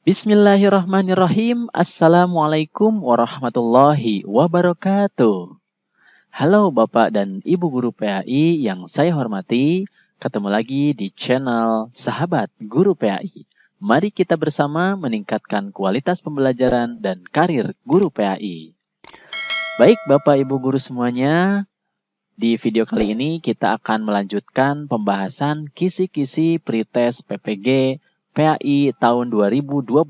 Bismillahirrahmanirrahim. Assalamualaikum warahmatullahi wabarakatuh. Halo Bapak dan Ibu Guru PAI yang saya hormati. Ketemu lagi di channel Sahabat Guru PAI. Mari kita bersama meningkatkan kualitas pembelajaran dan karir guru PAI. Baik Bapak Ibu Guru semuanya, di video kali ini kita akan melanjutkan pembahasan kisi-kisi pretest PPG PAI tahun 2022.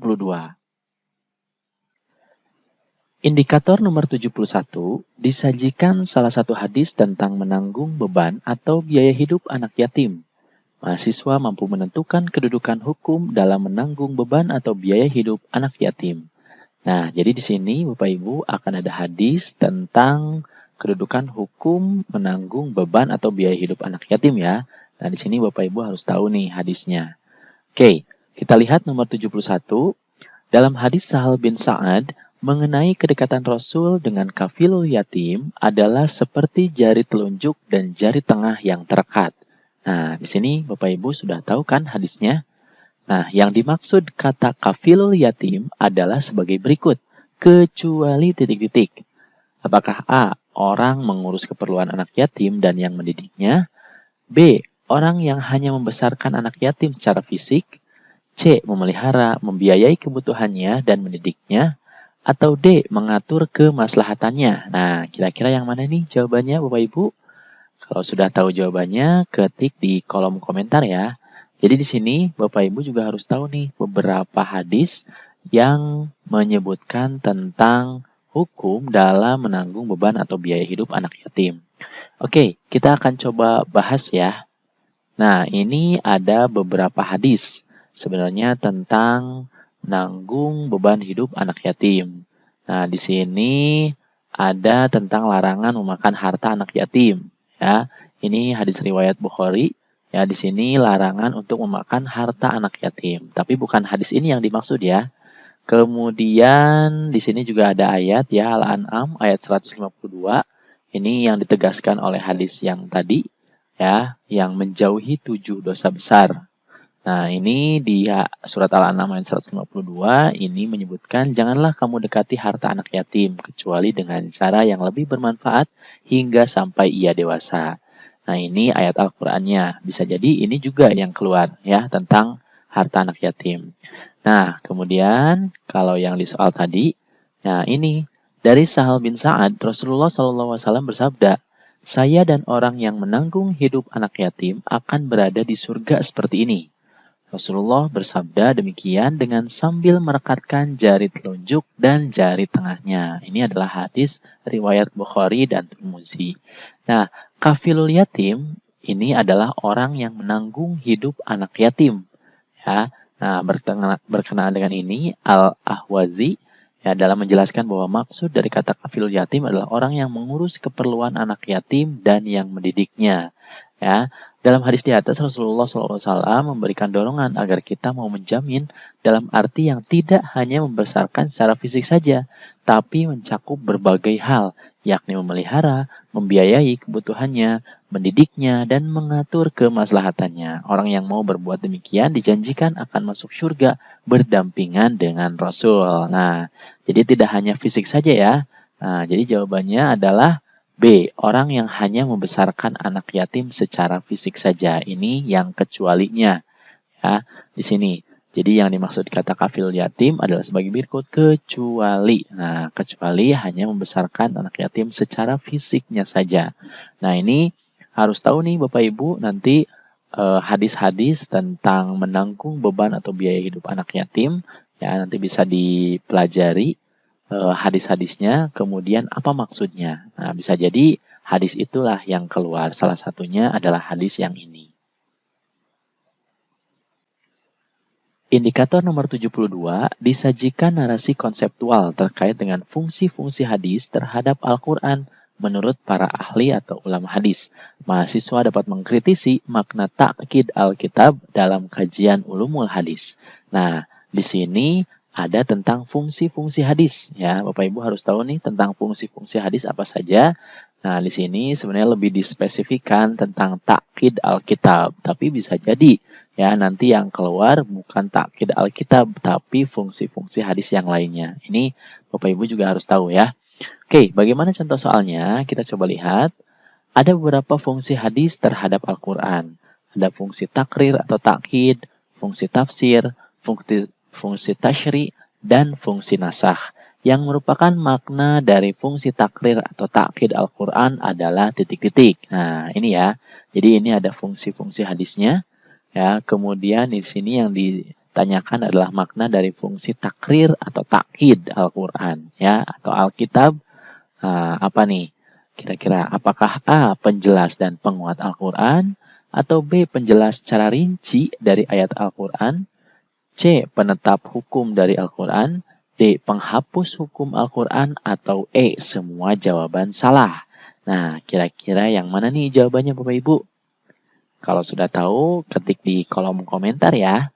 Indikator nomor 71 disajikan salah satu hadis tentang menanggung beban atau biaya hidup anak yatim. Mahasiswa mampu menentukan kedudukan hukum dalam menanggung beban atau biaya hidup anak yatim. Nah, jadi di sini Bapak Ibu akan ada hadis tentang kedudukan hukum menanggung beban atau biaya hidup anak yatim ya. Nah, di sini Bapak Ibu harus tahu nih hadisnya. Oke, kita lihat nomor 71. Dalam hadis Sahal bin Sa'ad mengenai kedekatan Rasul dengan kafilul yatim adalah seperti jari telunjuk dan jari tengah yang terekat. Nah, di sini Bapak Ibu sudah tahu kan hadisnya? Nah, yang dimaksud kata kafilul yatim adalah sebagai berikut. Kecuali titik-titik. Apakah A. Orang mengurus keperluan anak yatim dan yang mendidiknya? B. Orang yang hanya membesarkan anak yatim secara fisik? C. Memelihara, membiayai kebutuhannya dan mendidiknya? Atau D. Mengatur kemaslahatannya? Nah, kira-kira yang mana nih jawabannya Bapak Ibu? Kalau sudah tahu jawabannya, ketik di kolom komentar ya. Jadi di sini Bapak Ibu juga harus tahu nih beberapa hadis yang menyebutkan tentang hukum dalam menanggung beban atau biaya hidup anak yatim. Oke, kita akan coba bahas ya. Nah, ini ada beberapa hadis sebenarnya tentang menanggung beban hidup anak yatim. Nah, di sini ada tentang larangan memakan harta anak yatim. Ya, ini hadis riwayat Bukhari. Ya, di sini larangan untuk memakan harta anak yatim. Tapi bukan hadis ini yang dimaksud ya. Kemudian di sini juga ada ayat ya, Al-An'am ayat 152. Ini yang ditegaskan oleh hadis yang tadi ya, yang menjauhi 7 dosa besar. Nah, ini di surat Al-An'am ayat 152 ini menyebutkan janganlah kamu dekati harta anak yatim kecuali dengan cara yang lebih bermanfaat hingga sampai ia dewasa. Nah, ini ayat Al-Qur'annya. Bisa jadi ini juga yang keluar ya tentang harta anak yatim. Nah, kemudian kalau yang di soal tadi, nah ini dari Sahal bin Sa'ad, Rasulullah SAW bersabda, saya dan orang yang menanggung hidup anak yatim akan berada di surga seperti ini. Rasulullah bersabda demikian dengan sambil merekatkan jari telunjuk dan jari tengahnya. Ini adalah hadis riwayat Bukhari dan Tirmidzi. Nah, kafilul yatim ini adalah orang yang menanggung hidup anak yatim. Ya, nah berkenaan dengan ini Al-Ahwazi ya dalam menjelaskan bahwa maksud dari kata kafilul yatim adalah orang yang mengurus keperluan anak yatim dan yang mendidiknya. Ya, dalam hadis di atas Rasulullah SAW memberikan dorongan agar kita mau menjamin dalam arti yang tidak hanya membesarkan secara fisik saja, tapi mencakup berbagai hal, yakni memelihara, membiayai kebutuhannya, mendidiknya, dan mengatur kemaslahatannya. Orang yang mau berbuat demikian dijanjikan akan masuk surga berdampingan dengan Rasul. Nah, jadi tidak hanya fisik saja ya. Nah, jadi jawabannya adalah B. Orang yang hanya membesarkan anak yatim secara fisik saja. Ini yang kecualinya. Ya, di sini. Jadi yang dimaksud kata kafil yatim adalah sebagai berikut kecuali. Nah, kecuali hanya membesarkan anak yatim secara fisiknya saja. Nah, ini harus tahu nih Bapak Ibu nanti hadis-hadis tentang menanggung beban atau biaya hidup anak yatim. Ya, nanti bisa dipelajari hadis-hadisnya, kemudian apa maksudnya. Nah, bisa jadi hadis itulah yang keluar. Salah satunya adalah hadis yang ini. Indikator nomor 72 disajikan narasi konseptual terkait dengan fungsi-fungsi hadis terhadap Al-Quran menurut para ahli atau ulama hadis. Mahasiswa dapat mengkritisi makna ta'kid Alkitab dalam kajian ulumul hadis. Nah, di sini ada tentang fungsi-fungsi hadis ya. Bapak Ibu harus tahu nih tentang fungsi-fungsi hadis apa saja. Nah, di sini sebenarnya lebih dispesifikan tentang ta'kid Alkitab, tapi bisa jadi Ya, nanti yang keluar bukan takkid Alkitab, tapi fungsi-fungsi hadis yang lainnya. Ini Bapak Ibu juga harus tahu ya. Oke, bagaimana contoh soalnya? Kita coba lihat. Ada beberapa fungsi hadis terhadap Al-Quran. Ada fungsi takrir atau takkid, fungsi tafsir, fungsi tasyri, dan fungsi nasakh. Yang merupakan makna dari fungsi takrir atau takkid Al-Quran adalah titik-titik. Nah, ini ya. Jadi ini ada fungsi-fungsi hadisnya. Ya, kemudian di sini yang ditanyakan adalah makna dari fungsi takrir atau takkid Al-Quran, ya, atau Alkitab. Apa nih? Kira-kira apakah A. penjelas dan penguat Al-Quran, atau B. penjelas secara rinci dari ayat Al-Quran, C. penetap hukum dari Al-Quran, D. penghapus hukum Al-Quran, atau E. semua jawaban salah. Nah, kira-kira yang mana nih jawabannya Bapak Ibu? Kalau sudah tahu, ketik di kolom komentar ya.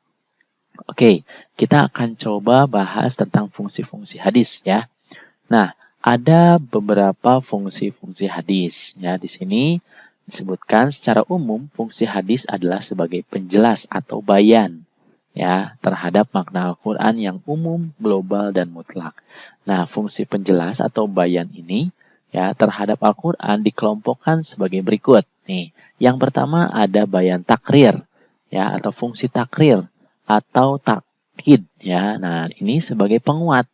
Oke, kita akan coba bahas tentang fungsi-fungsi hadis ya. Nah, ada beberapa fungsi-fungsi hadis. Ya, di sini disebutkan secara umum fungsi hadis adalah sebagai penjelas atau bayan ya terhadap makna Al-Quran yang umum, global, dan mutlak. Nah, fungsi penjelas atau bayan ini ya terhadap Al-Quran dikelompokkan sebagai berikut. Nih, yang pertama ada bayan takrir ya atau fungsi takrir atau takkid ya. Nah, ini sebagai penguat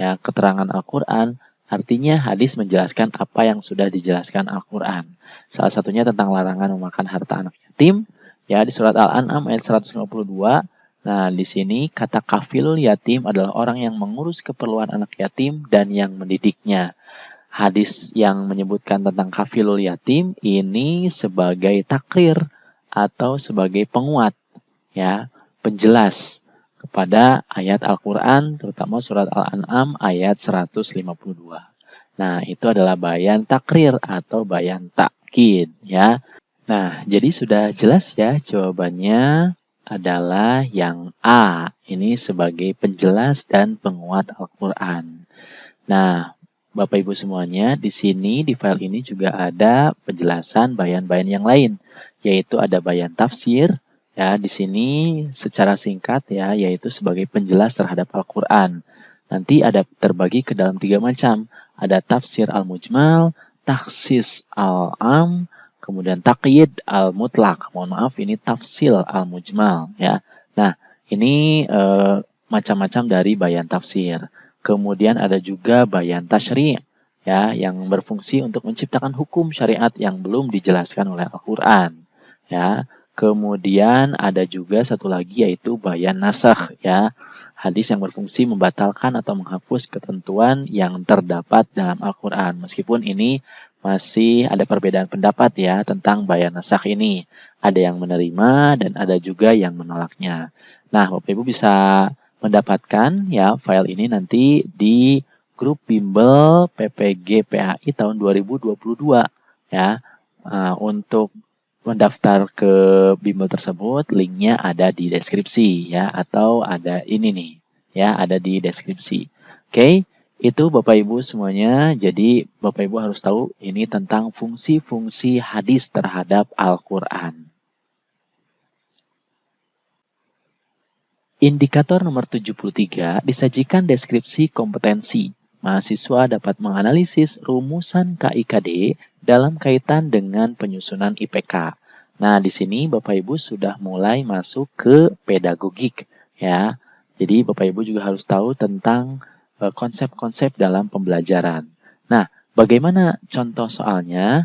ya keterangan Al-Quran. Artinya hadis menjelaskan apa yang sudah dijelaskan Al-Quran. Salah satunya tentang larangan memakan harta anak yatim. Ya, di surat Al-An'am ayat 152. Nah, di sini kata kafilul yatim adalah orang yang mengurus keperluan anak yatim dan yang mendidiknya. Hadis yang menyebutkan tentang kafilul yatim ini sebagai takrir atau sebagai penguat, ya, penjelas kepada ayat Al-Quran, terutama surat Al-An'am ayat 152. Nah, itu adalah bayan takrir atau bayan takkid ya. Nah, jadi sudah jelas ya jawabannya adalah yang A. Ini sebagai penjelas dan penguat Al-Quran. Nah, Bapak Ibu semuanya, di sini di file ini juga ada penjelasan bayan-bayan yang lain, yaitu ada bayan tafsir. Ya, di sini secara singkat ya, yaitu sebagai penjelas terhadap Al-Quran. Nanti ada terbagi ke dalam 3 macam. Ada tafsir al-mujmal, takhsis al-am, kemudian taqyid al-mutlak. Mohon maaf, ini tafsil al-mujmal ya. Nah, ini macam-macam dari bayan tafsir. Kemudian ada juga bayan tasyri' ya, yang berfungsi untuk menciptakan hukum syariat yang belum dijelaskan oleh Al-Quran ya. Kemudian ada juga satu lagi yaitu bayan nasakh ya. Hadis yang berfungsi membatalkan atau menghapus ketentuan yang terdapat dalam Al-Quran. Meskipun ini masih ada perbedaan pendapat ya tentang bayan nasakh ini. Ada yang menerima dan ada juga yang menolaknya. Nah, Bapak Ibu bisa mendapatkan ya file ini nanti di grup Bimbel PPG PAI tahun 2022 ya. Untuk mendaftar ke bimbel tersebut, linknya ada di deskripsi ya, atau ada ini nih ya, ada di deskripsi. Oke, itu Bapak Ibu semuanya. Jadi Bapak Ibu harus tahu ini tentang fungsi-fungsi hadis terhadap Al-Quran. Indikator nomor 73 disajikan deskripsi kompetensi. Mahasiswa dapat menganalisis rumusan KIKD dalam kaitan dengan penyusunan IPK. Nah, di sini Bapak Ibu sudah mulai masuk ke pedagogik ya. Jadi Bapak Ibu juga harus tahu tentang konsep-konsep dalam pembelajaran. Nah, bagaimana contoh soalnya?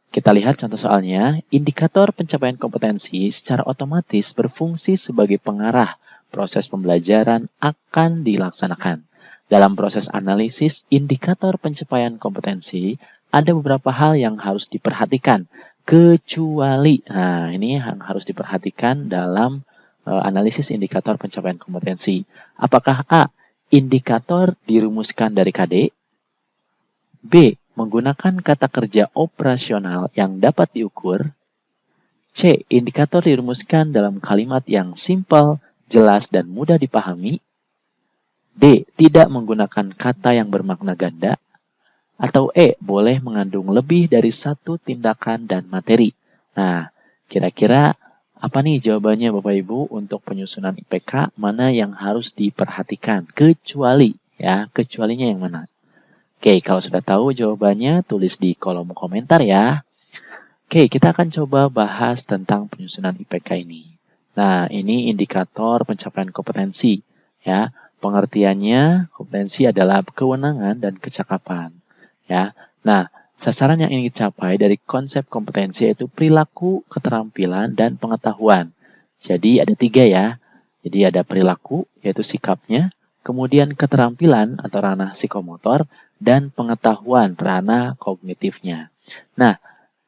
Kita lihat contoh soalnya. Indikator pencapaian kompetensi secara otomatis berfungsi sebagai pengarah proses pembelajaran akan dilaksanakan. Dalam proses analisis indikator pencapaian kompetensi, ada beberapa hal yang harus diperhatikan, kecuali, nah ini yang harus diperhatikan dalam analisis indikator pencapaian kompetensi. Apakah A, indikator dirumuskan dari KD, B, menggunakan kata kerja operasional yang dapat diukur, C, indikator dirumuskan dalam kalimat yang simpel, jelas, dan mudah dipahami, D, tidak menggunakan kata yang bermakna ganda, atau E, boleh mengandung lebih dari satu tindakan dan materi. Nah, kira-kira Apa nih jawabannya Bapak Ibu untuk penyusunan IPK mana yang harus diperhatikan? Kecuali, ya, kecualinya yang mana? Oke, kalau sudah tahu jawabannya tulis di kolom komentar ya. Oke, kita akan coba bahas tentang penyusunan IPK ini. Nah, ini indikator pencapaian kompetensi, ya. Pengertiannya, kompetensi adalah kewenangan dan kecakapan, ya. Nah, sasaran yang ingin dicapai dari konsep kompetensi yaitu perilaku, keterampilan, dan pengetahuan. Jadi ada 3 ya. Jadi ada perilaku, yaitu sikapnya, kemudian keterampilan atau ranah psikomotor, dan pengetahuan ranah kognitifnya. Nah,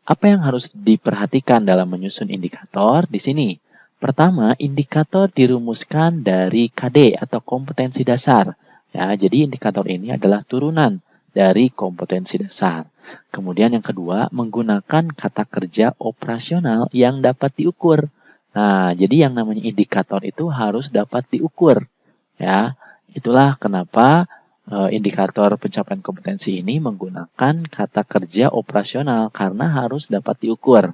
apa yang harus diperhatikan dalam menyusun indikator di sini? Pertama, indikator dirumuskan dari KD atau kompetensi dasar. Ya, jadi indikator ini adalah turunan dari kompetensi dasar. Kemudian yang kedua, menggunakan kata kerja operasional yang dapat diukur. Nah, jadi yang namanya indikator itu harus dapat diukur. Ya, itulah kenapa indikator pencapaian kompetensi ini menggunakan kata kerja operasional karena harus dapat diukur.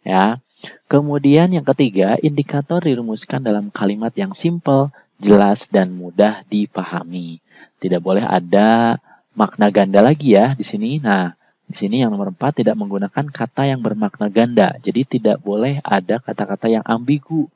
Ya. Kemudian yang ketiga, indikator dirumuskan dalam kalimat yang simple, jelas, dan mudah dipahami. Tidak boleh ada makna ganda lagi ya di sini. Nah, di sini yang nomor 4 tidak menggunakan kata yang bermakna ganda. Jadi tidak boleh ada kata-kata yang ambigu.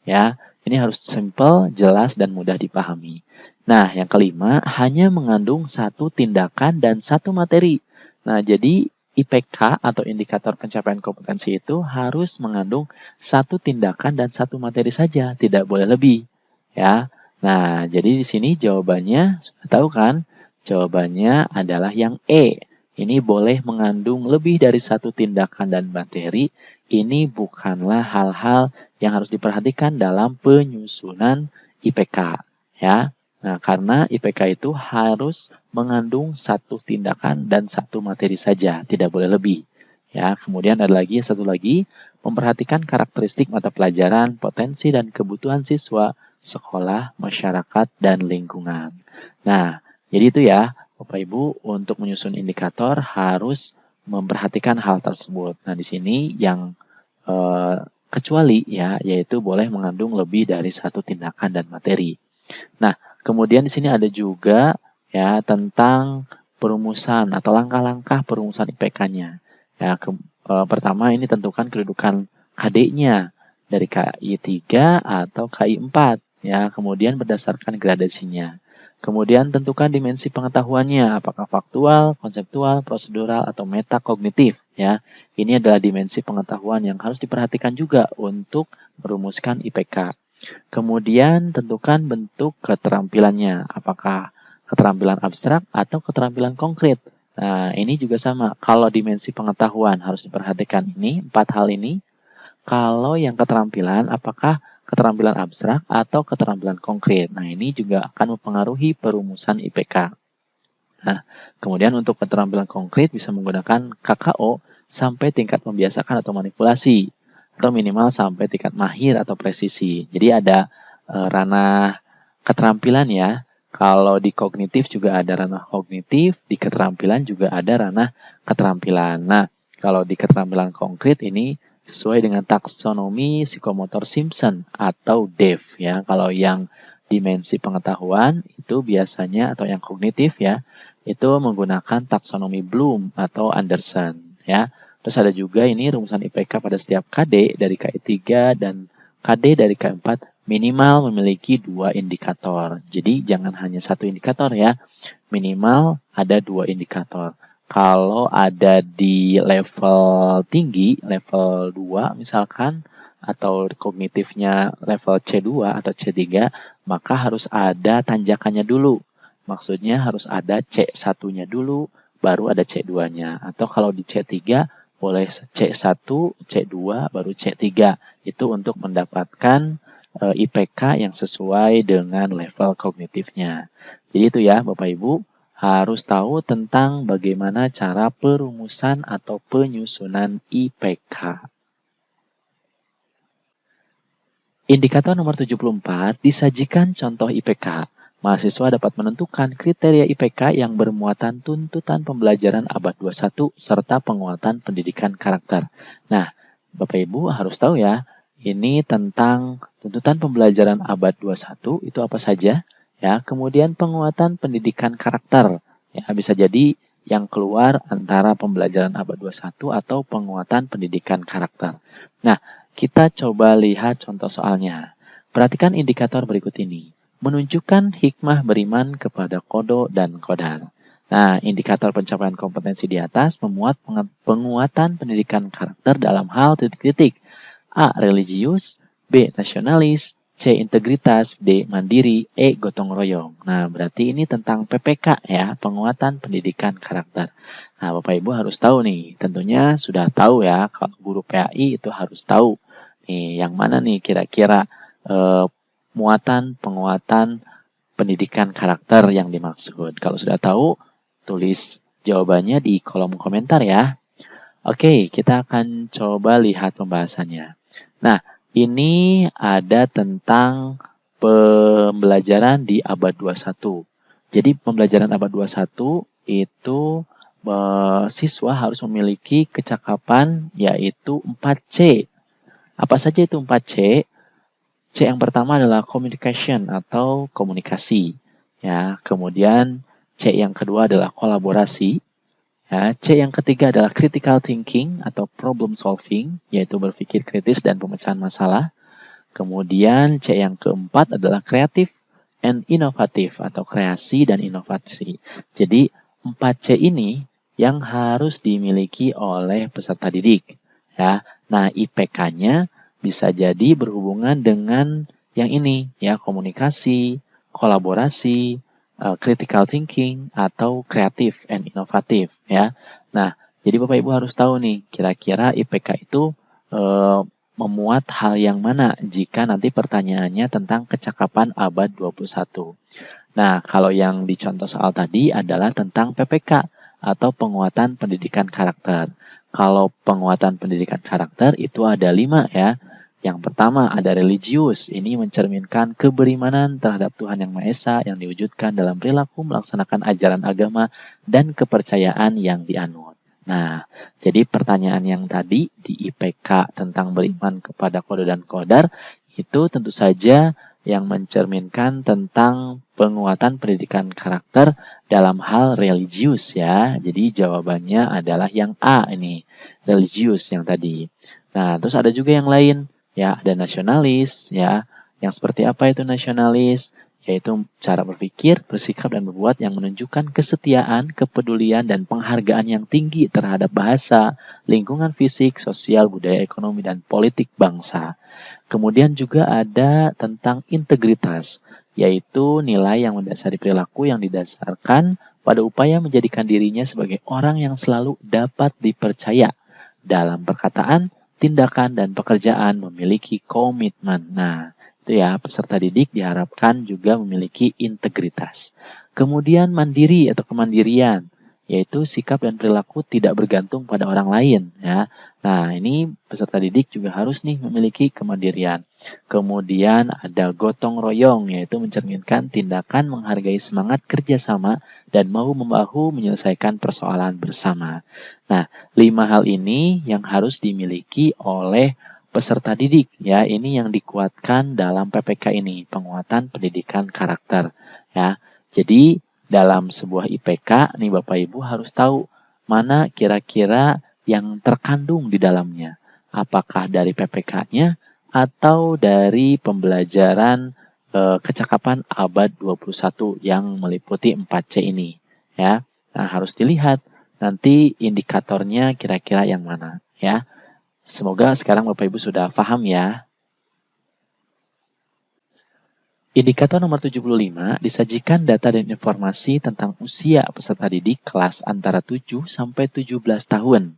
Ya, ini harus simple, jelas, dan mudah dipahami. Nah, yang kelima, hanya mengandung satu tindakan dan satu materi. Nah, jadi IPK atau indikator pencapaian kompetensi itu harus mengandung satu tindakan dan satu materi saja, tidak boleh lebih. Ya. Nah, jadi di sini jawabannya sudah tahu kan? Jawabannya adalah yang E. Ini boleh mengandung lebih dari satu tindakan dan materi. Ini bukanlah hal-hal yang harus diperhatikan dalam penyusunan IPK. Ya. Nah, karena IPK itu harus mengandung satu tindakan dan satu materi saja, tidak boleh lebih. Ya, kemudian ada lagi satu lagi, memperhatikan karakteristik mata pelajaran, potensi dan kebutuhan siswa, sekolah, masyarakat, dan lingkungan. Nah, jadi itu ya, Bapak Ibu, untuk menyusun indikator harus memperhatikan hal tersebut. Nah, di sini yang kecuali ya, yaitu boleh mengandung lebih dari satu tindakan dan materi. Nah, kemudian di sini ada juga ya tentang perumusan atau langkah-langkah perumusan IPK-nya. Ya, pertama ini tentukan kedudukan KD-nya dari KI 3 atau KI 4 ya, kemudian berdasarkan gradasinya. Kemudian tentukan dimensi pengetahuannya, apakah faktual, konseptual, prosedural, atau metakognitif ya. Ini adalah dimensi pengetahuan yang harus diperhatikan juga untuk merumuskan IPK. Kemudian tentukan bentuk keterampilannya, apakah keterampilan abstrak atau keterampilan konkret. Nah, ini juga sama. Kalau dimensi pengetahuan harus diperhatikan ini, 4 hal ini. Kalau yang keterampilan, apakah keterampilan abstrak atau keterampilan konkret. Nah, ini juga akan mempengaruhi perumusan IPK. Nah, kemudian untuk keterampilan konkret bisa menggunakan KKO sampai tingkat membiasakan atau manipulasi, atau minimal sampai tingkat mahir atau presisi. Jadi ada ranah keterampilan ya. Kalau di kognitif juga ada ranah kognitif, di keterampilan juga ada ranah keterampilan. Nah, kalau di keterampilan konkret ini sesuai dengan taksonomi psikomotor Simpson atau DEF ya. Kalau yang dimensi pengetahuan itu biasanya atau yang kognitif ya, itu menggunakan taksonomi Bloom atau Anderson ya. Terus ada juga ini rumusan IPK pada setiap KD dari KI 3 dan KD dari KI 4 minimal memiliki 2 indikator. Jadi jangan hanya satu indikator ya, minimal ada 2 indikator. Kalau ada di level tinggi, level 2 misalkan, atau kognitifnya level C2 atau C3, maka harus ada tanjakannya dulu. Maksudnya harus ada C1-nya dulu, baru ada C2-nya. Atau kalau di C3, boleh C1, C2, baru C3. Itu untuk mendapatkan IPK yang sesuai dengan level kognitifnya. Jadi itu ya Bapak Ibu, harus tahu tentang bagaimana cara perumusan atau penyusunan IPK. Indikator nomor 74 disajikan contoh IPK. Mahasiswa dapat menentukan kriteria IPK yang bermuatan tuntutan pembelajaran abad 21 serta penguatan pendidikan karakter. Nah, Bapak Ibu harus tahu ya, ini tentang tuntutan pembelajaran abad 21 itu apa saja, ya. Kemudian penguatan pendidikan karakter, ya, bisa jadi yang keluar antara pembelajaran abad 21 atau penguatan pendidikan karakter. Nah, kita coba lihat contoh soalnya. Perhatikan indikator berikut ini. Menunjukkan hikmah beriman kepada kodo dan kodar. Nah, indikator pencapaian kompetensi di atas memuat penguatan pendidikan karakter dalam hal titik-titik. A. Religius, B. Nasionalis, C. Integritas, D. Mandiri, E. Gotong royong. Nah, berarti ini tentang PPK ya, penguatan pendidikan karakter. Nah, Bapak Ibu harus tahu nih, tentunya sudah tahu ya, kalau guru PAI itu harus tahu nih, yang mana nih kira-kira muatan penguatan pendidikan karakter yang dimaksud. Kalau sudah tahu, tulis jawabannya di kolom komentar ya. Oke, kita akan coba lihat pembahasannya. Nah, ini ada tentang pembelajaran di abad 21. Jadi pembelajaran abad 21 itu siswa harus memiliki kecakapan yaitu 4C. Apa saja itu 4C? C yang pertama adalah communication atau komunikasi. Ya, kemudian C yang kedua adalah kolaborasi. Ya, C yang ketiga adalah critical thinking atau problem solving, yaitu berpikir kritis dan pemecahan masalah. Kemudian C yang keempat adalah creative and inovative atau kreasi dan inovasi. Jadi 4C ini yang harus dimiliki oleh peserta didik. Ya, nah IPK-nya bisa jadi berhubungan dengan yang ini, ya, komunikasi, kolaborasi, critical thinking, atau kreatif and inovatif, ya. Nah, jadi Bapak Ibu harus tahu nih, kira-kira IPK itu memuat hal yang mana jika nanti pertanyaannya tentang kecakapan abad 21. Nah, kalau yang dicontoh soal tadi adalah tentang PPK atau penguatan pendidikan karakter. Kalau penguatan pendidikan karakter itu ada 5 ya. Yang pertama ada religius, ini mencerminkan keberimanan terhadap Tuhan Yang Maha Esa yang diwujudkan dalam perilaku melaksanakan ajaran agama dan kepercayaan yang dianut. Nah, jadi pertanyaan yang tadi di IPK tentang beriman kepada kodo dan kodar itu tentu saja yang mencerminkan tentang penguatan pendidikan karakter dalam hal religius ya. Jadi jawabannya adalah yang A ini, religius yang tadi. Nah, terus ada juga yang lain. Ya, ada nasionalis, ya. Yang seperti apa itu nasionalis? Yaitu cara berpikir, bersikap, dan berbuat yang menunjukkan kesetiaan, kepedulian, dan penghargaan yang tinggi terhadap bahasa, lingkungan fisik, sosial, budaya, ekonomi, dan politik bangsa. Kemudian juga ada tentang integritas, yaitu nilai yang mendasari perilaku yang didasarkan pada upaya menjadikan dirinya sebagai orang yang selalu dapat dipercaya dalam perkataan, tindakan, dan pekerjaan, memiliki komitmen. Nah, itu ya, peserta didik diharapkan juga memiliki integritas. Kemudian mandiri atau kemandirian, yaitu sikap dan perilaku tidak bergantung pada orang lain. Ya. Nah, ini peserta didik juga harus nih memiliki kemandirian. Kemudian ada gotong royong, yaitu mencerminkan tindakan menghargai semangat kerjasama dan mau membahu menyelesaikan persoalan bersama. Nah, 5 hal ini yang harus dimiliki oleh peserta didik, ya. Ini yang dikuatkan dalam PPK ini, penguatan pendidikan karakter, ya. Jadi dalam sebuah IPK nih Bapak Ibu harus tahu mana kira-kira yang terkandung di dalamnya. Apakah dari PPK-nya atau dari pembelajaran kecakapan abad 21 yang meliputi 4C ini, ya. Nah, harus dilihat nanti indikatornya kira-kira yang mana, ya. Semoga sekarang Bapak Ibu sudah paham ya. Indikator nomor 75 disajikan data dan informasi tentang usia peserta didik kelas antara 7 sampai 17 tahun.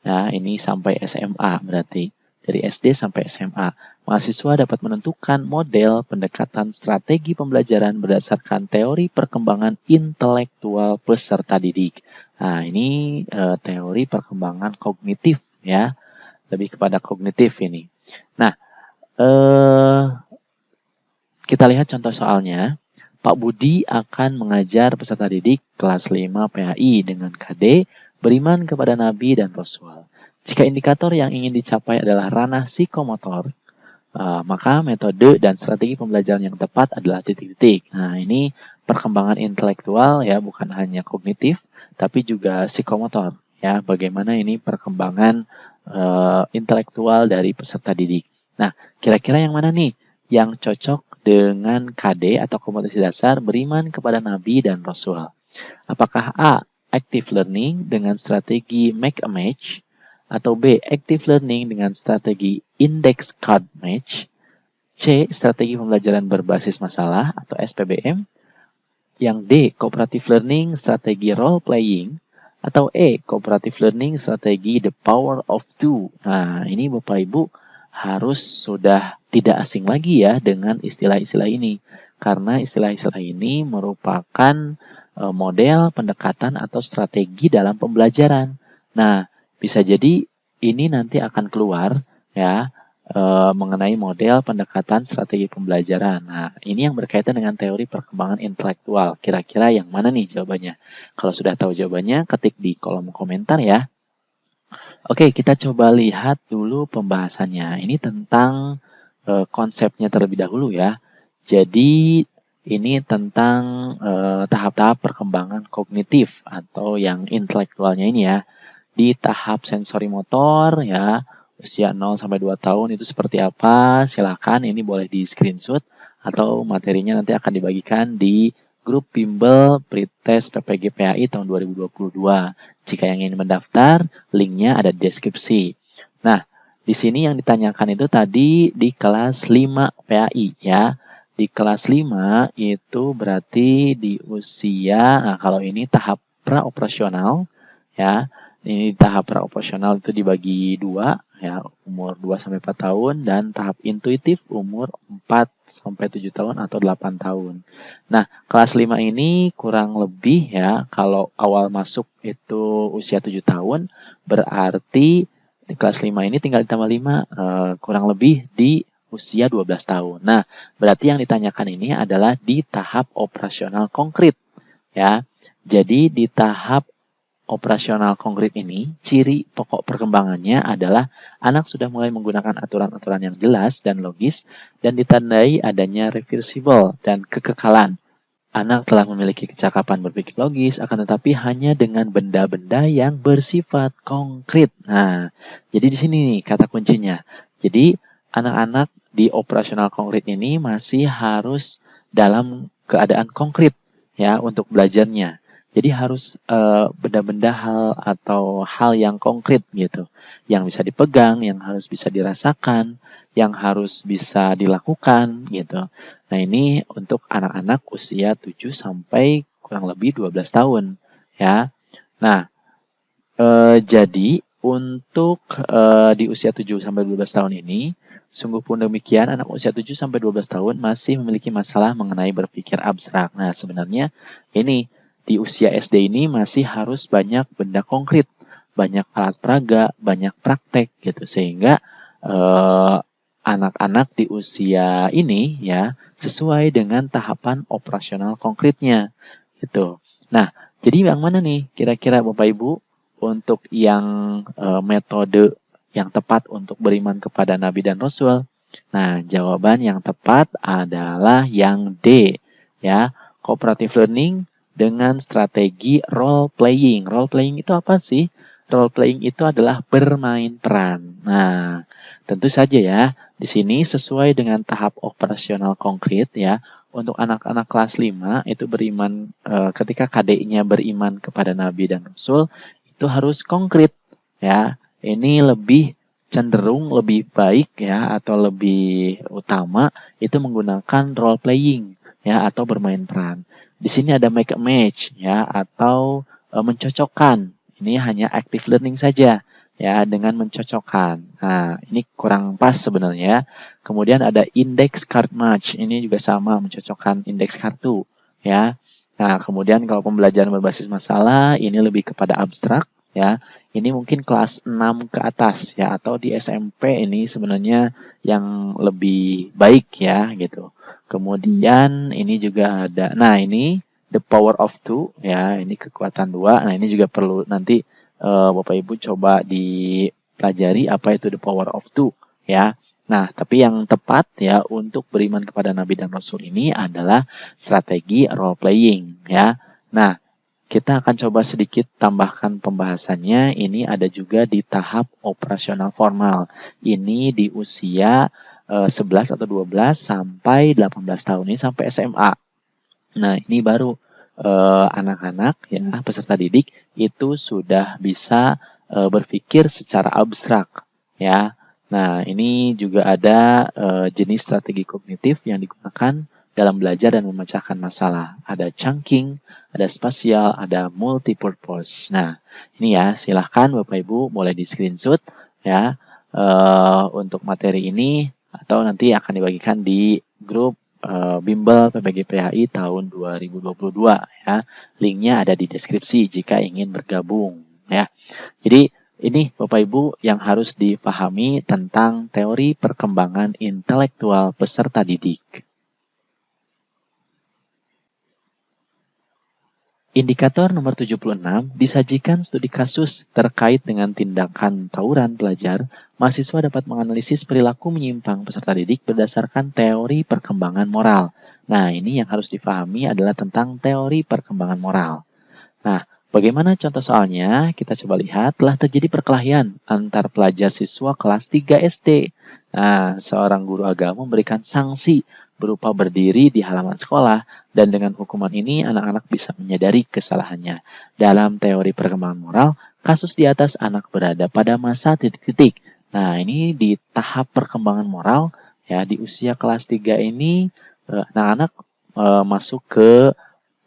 Nah, ini sampai SMA berarti. Dari SD sampai SMA, mahasiswa dapat menentukan model pendekatan strategi pembelajaran berdasarkan teori perkembangan intelektual peserta didik. Nah, ini teori perkembangan kognitif ya. Lebih kepada kognitif ini. Nah, kita lihat contoh soalnya. Pak Budi akan mengajar peserta didik kelas 5 PAI dengan KD beriman kepada Nabi dan Rasul. Jika indikator yang ingin dicapai adalah ranah psikomotor, Maka metode dan strategi pembelajaran yang tepat adalah titik-titik. Nah, ini perkembangan intelektual ya, bukan hanya kognitif, tapi juga psikomotor ya. Bagaimana ini perkembangan intelektual dari peserta didik. Nah, kira-kira yang mana nih yang cocok dengan KD atau kompetensi dasar beriman kepada Nabi dan Rasul? Apakah A. Active learning dengan strategi make a match, atau B. Active learning dengan strategi index card match, C. Strategi pembelajaran berbasis masalah atau SPBM, yang D. Cooperative learning strategi role playing, atau E. Cooperative learning strategi the power of two. Nah, ini Bapak Ibu harus sudah tidak asing lagi ya dengan istilah-istilah ini, karena istilah-istilah ini merupakan model pendekatan atau strategi dalam pembelajaran. Nah, bisa jadi ini nanti akan keluar ya mengenai model pendekatan strategi pembelajaran. Nah, ini yang berkaitan dengan teori perkembangan intelektual. Kira-kira yang mana nih jawabannya? Kalau sudah tahu jawabannya, ketik di kolom komentar ya. Oke, kita coba lihat dulu pembahasannya. Ini tentang konsepnya terlebih dahulu ya. Jadi ini tentang tahap-tahap perkembangan kognitif atau yang intelektualnya ini ya. Di tahap sensori motor ya, usia 0 sampai 2 tahun itu seperti apa? Silakan ini boleh di screenshot atau materinya nanti akan dibagikan di grup Bimbel Pretest PPG PAI tahun 2022. Jika yang ingin mendaftar, linknya ada di deskripsi. Nah, di sini yang ditanyakan itu tadi di kelas 5 PAI ya. Di kelas 5 itu berarti di usia, nah kalau ini tahap praoperasional ya. Ini tahap praoperasional itu dibagi 2 ya, umur 2 sampai 4 tahun, dan tahap intuitif umur 4 sampai 7 tahun atau 8 tahun. Nah, kelas 5 ini kurang lebih ya, kalau awal masuk itu usia 7 tahun, berarti di kelas 5 ini tinggal ditambah 5, kurang lebih di usia 12 tahun. Nah, berarti yang ditanyakan ini adalah di tahap operasional konkret ya. Jadi di tahap operasional konkret ini, ciri pokok perkembangannya adalah anak sudah mulai menggunakan aturan-aturan yang jelas dan logis dan ditandai adanya reversible dan kekekalan. Anak telah memiliki kecakapan berpikir logis, akan tetapi hanya dengan benda-benda yang bersifat konkret. Nah, jadi di sini nih kata kuncinya. Jadi, anak-anak di operasional konkret ini masih harus dalam keadaan konkret ya untuk belajarnya. Jadi harus benda-benda hal atau hal yang konkret gitu, yang bisa dipegang, yang harus bisa dirasakan, yang harus bisa dilakukan gitu. Nah, ini untuk anak-anak usia 7 sampai kurang lebih 12 tahun ya. Nah, jadi untuk di usia 7 sampai 12 tahun ini, sungguh pun demikian anak usia 7 sampai 12 tahun masih memiliki masalah mengenai berpikir abstrak. Nah, sebenarnya ini di usia SD ini masih harus banyak benda konkret, banyak alat peraga, banyak praktek gitu, sehingga anak-anak di usia ini ya sesuai dengan tahapan operasional konkretnya gitu. Nah, jadi yang mana nih kira-kira Bapak Ibu untuk yang metode yang tepat untuk beriman kepada Nabi dan Rasul? Nah, jawaban yang tepat adalah yang D ya, cooperative learning dengan strategi role playing. Role playing itu apa sih? Role playing itu adalah bermain peran. Nah, tentu saja ya, di sini sesuai dengan tahap operasional konkret ya. Untuk anak-anak kelas 5 itu beriman ketika KD-nya beriman kepada Nabi dan Rasul itu harus konkret ya. Ini lebih cenderung lebih baik ya atau lebih utama itu menggunakan role playing ya atau bermain peran. Di sini ada make a match ya atau mencocokkan. Ini hanya active learning saja ya dengan mencocokkan. Nah, ini kurang pas sebenarnya. Kemudian ada index card match. Ini juga sama mencocokkan indeks kartu ya. Nah, kemudian kalau pembelajaran berbasis masalah ini lebih kepada abstrak ya. Ini mungkin kelas 6 ke atas ya atau di SMP ini sebenarnya yang lebih baik ya gitu. Kemudian ini juga ada, nah ini the power of two ya, ini kekuatan 2. Nah, ini juga perlu nanti Bapak Ibu coba dipelajari apa itu the power of two ya. Nah, tapi yang tepat ya untuk beriman kepada Nabi dan Rasul ini adalah strategi role playing ya. Nah, kita akan coba sedikit tambahkan pembahasannya. Ini ada juga di tahap operasional formal. Ini di usia 11 atau 12 sampai 18 tahun ini sampai SMA. Nah, ini baru anak-anak ya peserta didik itu sudah bisa berpikir secara abstrak ya. Nah, ini juga ada jenis strategi kognitif yang digunakan dalam belajar dan memecahkan masalah. Ada chunking, ada spasial, ada multipurpose. Nah, ini ya, silahkan Bapak Ibu boleh di screenshot ya untuk materi ini atau nanti akan dibagikan di grup Bimbel PPG PHI tahun 2022 ya. Linknya ada di deskripsi jika ingin bergabung ya. Jadi ini Bapak Ibu yang harus dipahami tentang teori perkembangan intelektual peserta didik. Indikator nomor 76 disajikan studi kasus terkait dengan tindakan tawuran pelajar. Mahasiswa dapat menganalisis perilaku menyimpang peserta didik berdasarkan teori perkembangan moral. Nah, ini yang harus dipahami adalah tentang teori perkembangan moral. Nah, bagaimana contoh soalnya? Kita coba lihat, telah terjadi perkelahian antar pelajar siswa kelas 3 SD. Nah, seorang guru agama memberikan sanksi berupa berdiri di halaman sekolah, dan dengan hukuman ini anak-anak bisa menyadari kesalahannya. Dalam teori perkembangan moral, kasus di atas anak berada pada masa titik-titik. Nah, ini di tahap perkembangan moral, ya di usia kelas 3 ini, anak-anak masuk ke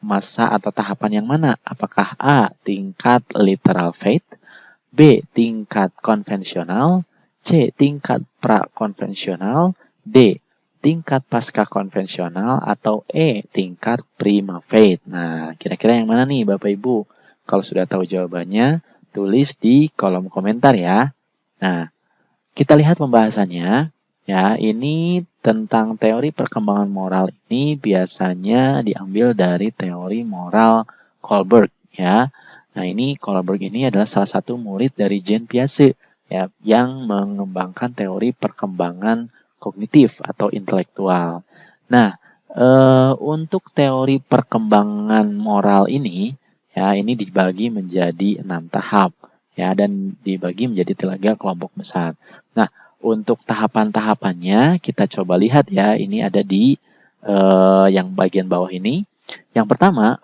masa atau tahapan yang mana? Apakah A. tingkat literal faith, B. tingkat konvensional, C. tingkat pra-konvensional, D. tingkat pasca konvensional, atau E. tingkat prima faith. Nah, kira-kira yang mana nih Bapak Ibu? Kalau sudah tahu jawabannya, tulis di kolom komentar ya. Nah, kita lihat pembahasannya. Ya, ini tentang teori perkembangan moral ini biasanya diambil dari teori moral Kohlberg ya. Nah, ini Kohlberg ini adalah salah satu murid dari Jean Piaget ya yang mengembangkan teori perkembangan kognitif atau intelektual. Nah, untuk teori perkembangan moral ini ya ini dibagi menjadi 6 tahap ya dan dibagi menjadi 3 kelompok besar. Nah, untuk tahapan-tahapannya kita coba lihat ya, ini ada di yang bagian bawah ini. Yang pertama,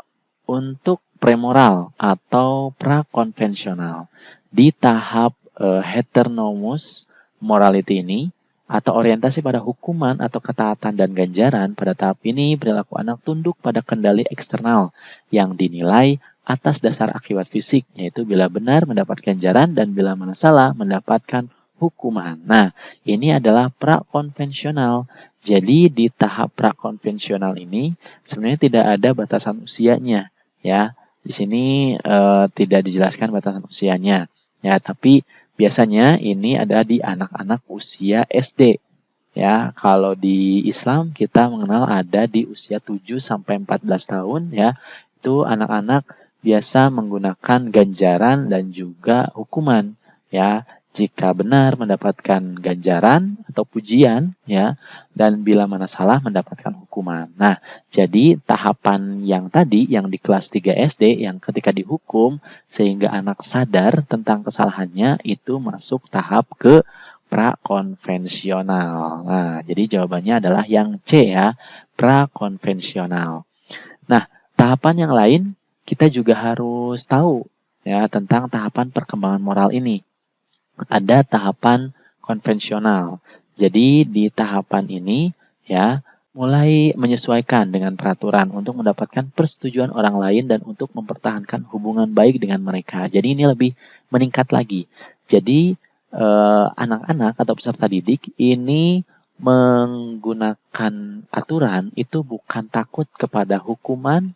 untuk premoral atau prakonvensional. Di tahap heteronomous morality ini, atau orientasi pada hukuman atau ketaatan dan ganjaran, pada tahap ini perilaku anak tunduk pada kendali eksternal yang dinilai atas dasar akibat fisik, yaitu bila benar mendapat ganjaran dan bila mana salah mendapatkan hukuman. Nah, ini adalah prakonvensional. Jadi di tahap prakonvensional ini sebenarnya tidak ada batasan usianya, ya. Di sini tidak dijelaskan batasan usianya, ya. Tapi biasanya ini ada di anak-anak usia SD, ya. Kalau di Islam kita mengenal ada di usia 7 sampai 14 tahun, ya. Itu anak-anak biasa menggunakan ganjaran dan juga hukuman, ya. Jika benar mendapatkan ganjaran atau pujian ya dan bila mana salah mendapatkan hukuman. Nah, jadi tahapan yang tadi yang di kelas 3 SD yang ketika dihukum sehingga anak sadar tentang kesalahannya itu masuk tahap ke prakonvensional. Nah, jadi jawabannya adalah yang C ya, prakonvensional. Nah, tahapan yang lain kita juga harus tahu ya tentang tahapan perkembangan moral ini. Ada tahapan konvensional. Jadi di tahapan ini ya mulai menyesuaikan dengan peraturan untuk mendapatkan persetujuan orang lain dan untuk mempertahankan hubungan baik dengan mereka. Jadi ini lebih meningkat lagi. Jadi anak-anak atau peserta didik ini menggunakan aturan itu bukan takut kepada hukuman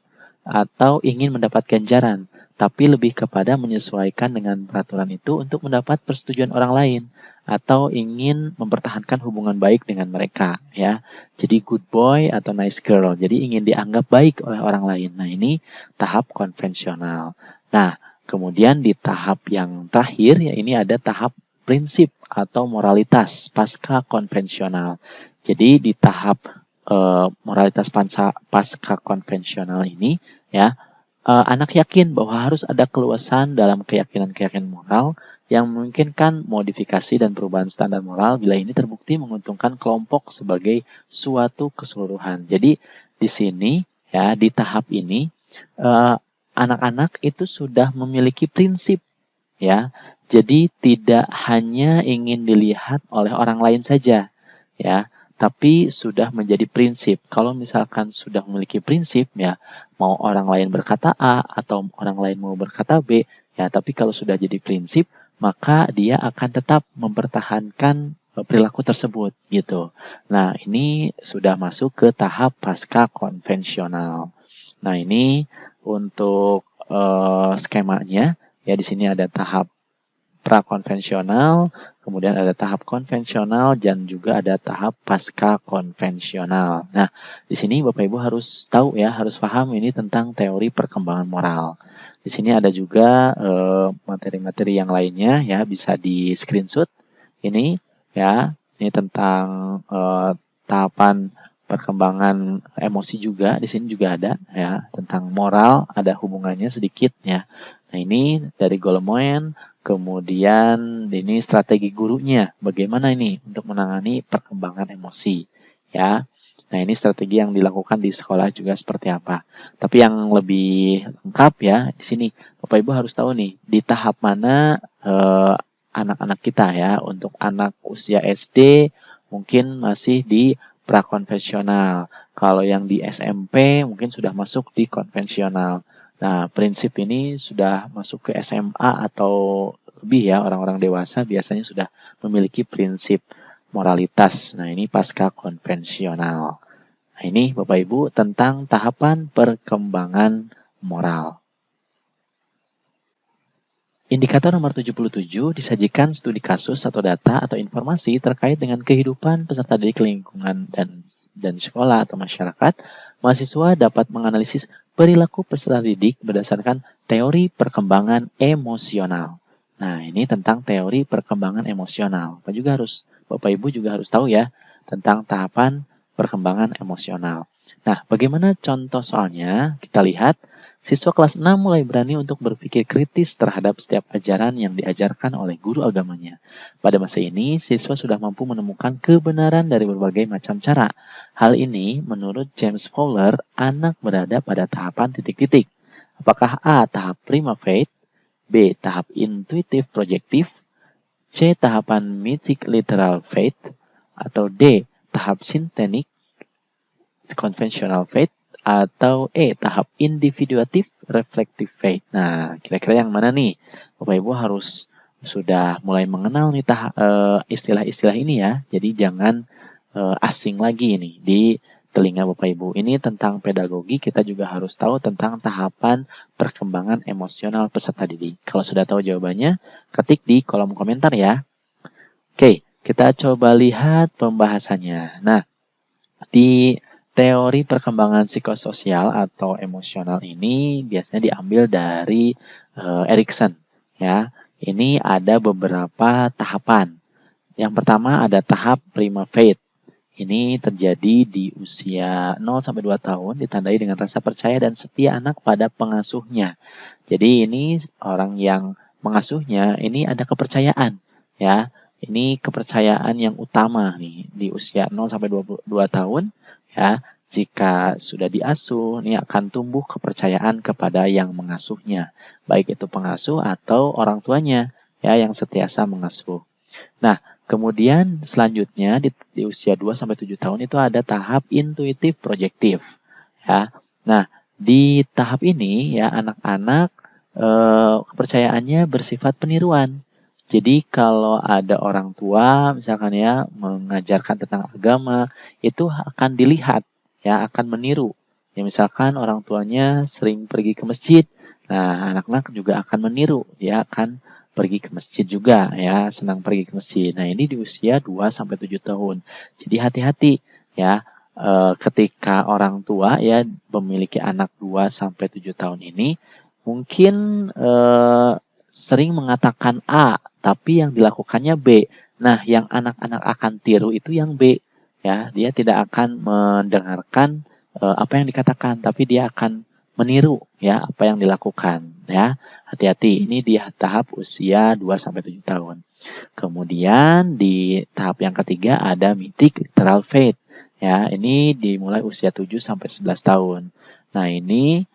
atau ingin mendapat ganjaran, tapi lebih kepada menyesuaikan dengan peraturan itu untuk mendapat persetujuan orang lain atau ingin mempertahankan hubungan baik dengan mereka ya. Jadi good boy atau nice girl. Jadi ingin dianggap baik oleh orang lain. Nah, ini tahap konvensional. Nah, kemudian di tahap yang terakhir ya ini ada tahap prinsip atau moralitas pasca konvensional. Jadi di tahap moralitas pasca konvensional ini ya, anak yakin bahwa harus ada keluasan dalam keyakinan-keyakinan moral yang memungkinkan modifikasi dan perubahan standar moral bila ini terbukti menguntungkan kelompok sebagai suatu keseluruhan. Jadi di sini ya, di tahap ini anak-anak itu sudah memiliki prinsip ya. Jadi tidak hanya ingin dilihat oleh orang lain saja ya, tapi sudah menjadi prinsip. Kalau misalkan sudah memiliki prinsip ya, mau orang lain berkata A atau orang lain mau berkata B ya, tapi kalau sudah jadi prinsip, maka dia akan tetap mempertahankan perilaku tersebut gitu. Nah, ini sudah masuk ke tahap pasca konvensional. Nah, ini untuk skemanya ya, di sini ada tahap prakonvensional, kemudian ada tahap konvensional, dan juga ada tahap pasca konvensional. Nah, di sini Bapak Ibu harus tahu ya, harus paham ini tentang teori perkembangan moral. Di sini ada juga materi-materi yang lainnya ya, bisa di screenshot ini ya. Ini tentang tahapan perkembangan emosi juga, di sini juga ada ya, tentang moral, ada hubungannya sedikit ya. Nah, ini dari Golemoen. Kemudian ini strategi gurunya, bagaimana ini untuk menangani perkembangan emosi ya. Nah, ini strategi yang dilakukan di sekolah juga seperti apa. Tapi yang lebih lengkap ya, di sini Bapak Ibu harus tahu nih, di tahap mana anak-anak kita ya. Untuk anak usia SD mungkin masih di prakonvensional. Kalau yang di SMP mungkin sudah masuk di konvensional. Nah, prinsip ini sudah masuk ke SMA atau lebih ya, orang-orang dewasa biasanya sudah memiliki prinsip moralitas. Nah, ini pasca konvensional. Nah, ini Bapak Ibu tentang tahapan perkembangan moral. Indikator nomor 77 disajikan studi kasus atau data atau informasi terkait dengan kehidupan peserta didik lingkungan dan sekolah atau masyarakat. Mahasiswa dapat menganalisis perilaku peserta didik berdasarkan teori perkembangan emosional. Nah, ini tentang teori perkembangan emosional. Bapak Ibu juga harus tahu ya tentang tahapan perkembangan emosional. Nah, bagaimana contoh soalnya? Kita lihat. Siswa kelas 6 mulai berani untuk berpikir kritis terhadap setiap ajaran yang diajarkan oleh guru agamanya. Pada masa ini, siswa sudah mampu menemukan kebenaran dari berbagai macam cara. Hal ini, menurut James Fowler, anak berada pada tahapan titik-titik. Apakah A. Tahap prima faith, B. Tahap intuitive projective, C. Tahapan mythic literal faith, atau D. Tahap synthetic conventional faith, atau E. Tahap individuatif reflective faith. Nah, kira-kira yang mana nih? Bapak Ibu harus sudah mulai mengenal nih istilah-istilah ini ya. Jadi jangan asing lagi nih di telinga Bapak Ibu. Ini tentang pedagogi, kita juga harus tahu tentang tahapan perkembangan emosional peserta didik. Kalau sudah tahu jawabannya, ketik di kolom komentar ya. Oke, kita coba lihat pembahasannya. Nah, di teori perkembangan psikososial atau emosional ini biasanya diambil dari Erikson ya. Ini ada beberapa tahapan. Yang pertama ada tahap prima faith. Ini terjadi di usia 0 sampai 2 tahun, ditandai dengan rasa percaya dan setia anak pada pengasuhnya. Jadi ini orang yang mengasuhnya ini ada kepercayaan ya. Ini kepercayaan yang utama nih di usia 0 sampai 22 tahun. Ya, jika sudah diasuh, ini akan tumbuh kepercayaan kepada yang mengasuhnya, baik itu pengasuh atau orang tuanya, ya, yang setiasa mengasuh. Nah, kemudian selanjutnya di usia 2 sampai 7 tahun itu ada tahap intuitif projektif, ya. Nah, di tahap ini ya anak-anak kepercayaannya bersifat peniruan. Jadi kalau ada orang tua misalkan ya mengajarkan tentang agama, itu akan dilihat ya, akan meniru. Ya misalkan orang tuanya sering pergi ke masjid, nah anak-anak juga akan meniru, dia akan pergi ke masjid juga ya, senang pergi ke masjid. Nah, ini di usia 2 sampai 7 tahun. Jadi hati-hati ya ketika orang tua ya memiliki anak 2 sampai 7 tahun ini mungkin sering mengatakan A tapi yang dilakukannya B. Nah, yang anak-anak akan tiru itu yang B. Ya, dia tidak akan mendengarkan apa yang dikatakan, tapi dia akan meniru ya apa yang dilakukan ya. Hati-hati, ini di tahap usia 2-7 tahun. Kemudian di tahap yang ketiga ada mythic literal faith. Ya, ini dimulai usia 7-11 tahun. Nah, ini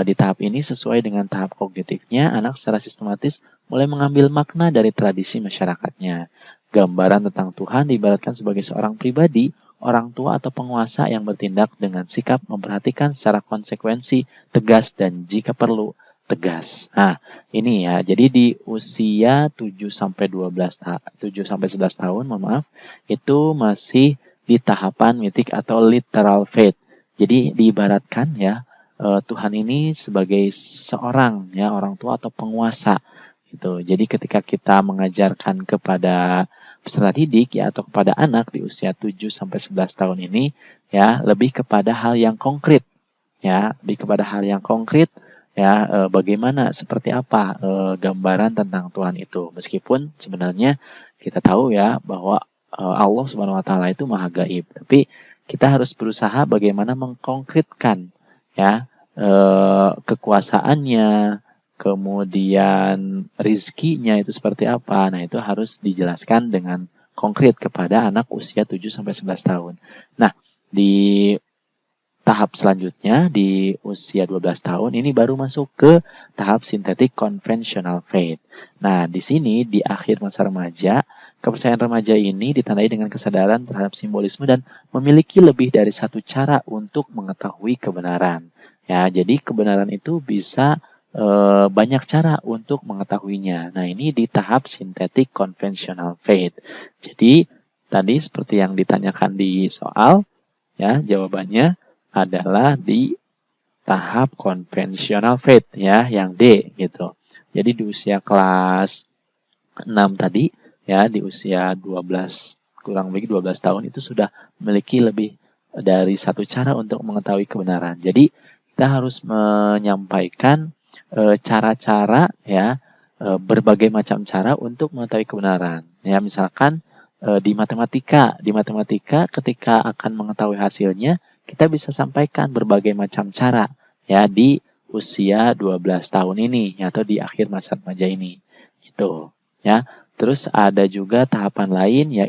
di tahap ini sesuai dengan tahap kognitifnya, anak secara sistematis mulai mengambil makna dari tradisi masyarakatnya. Gambaran tentang Tuhan diibaratkan sebagai seorang pribadi, orang tua atau penguasa yang bertindak dengan sikap memperhatikan secara konsekuensi, tegas, dan jika perlu, tegas. Nah, ini ya, jadi di usia 7-11 tahun, mohon maaf, itu masih di tahapan mythic atau literal faith. Jadi diibaratkan ya, Tuhan ini sebagai seorang ya orang tua atau penguasa gitu. Jadi ketika kita mengajarkan kepada peserta didik ya atau kepada anak di usia 7-11 tahun ini ya lebih kepada hal yang konkret ya, lebih kepada hal yang konkret ya, bagaimana seperti apa gambaran tentang Tuhan itu. Meskipun sebenarnya kita tahu ya bahwa Allah Subhanahu wa taala itu maha gaib, tapi kita harus berusaha bagaimana mengkonkretkan ya kekuasaannya, kemudian rizkinya itu seperti apa. Nah, itu harus dijelaskan dengan konkret kepada anak usia 7-11 tahun. Nah, di tahap selanjutnya di usia 12 tahun ini baru masuk ke tahap synthetic conventional faith. Nah, di sini di akhir masa remaja, kepercayaan remaja ini ditandai dengan kesadaran terhadap simbolisme dan memiliki lebih dari satu cara untuk mengetahui kebenaran. Ya, jadi kebenaran itu bisa banyak cara untuk mengetahuinya. Nah, ini di tahap synthetic conventional faith. Jadi, tadi seperti yang ditanyakan di soal, ya, jawabannya adalah di tahap conventional faith, ya, yang D, gitu. Jadi, di usia kelas 6 tadi, ya, di usia 12, kurang lebih 12 tahun itu sudah memiliki lebih dari satu cara untuk mengetahui kebenaran. Jadi, kita harus menyampaikan cara-cara ya berbagai macam cara untuk mengetahui kebenaran. Ya, misalkan di matematika ketika akan mengetahui hasilnya, kita bisa sampaikan berbagai macam cara ya di usia 12 tahun ini atau di akhir masa remaja ini. Gitu ya. Terus ada juga tahapan lain ya